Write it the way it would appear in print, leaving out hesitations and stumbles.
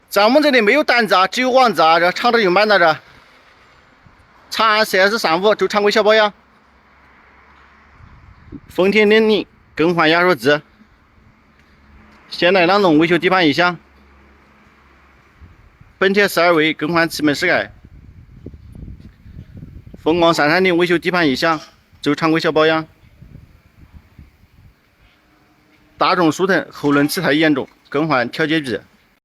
在我们这里没有单子啊，只有网子啊，这厂头就满到这。长安4S上午周常规小保养，丰田领领更换压缩机，现代朗动维修底盘异响，本田12V更换气门室盖，凤凰330维修底盘异响，周常规小保养。大众舒腾后轮齿太严重，更换调节臂。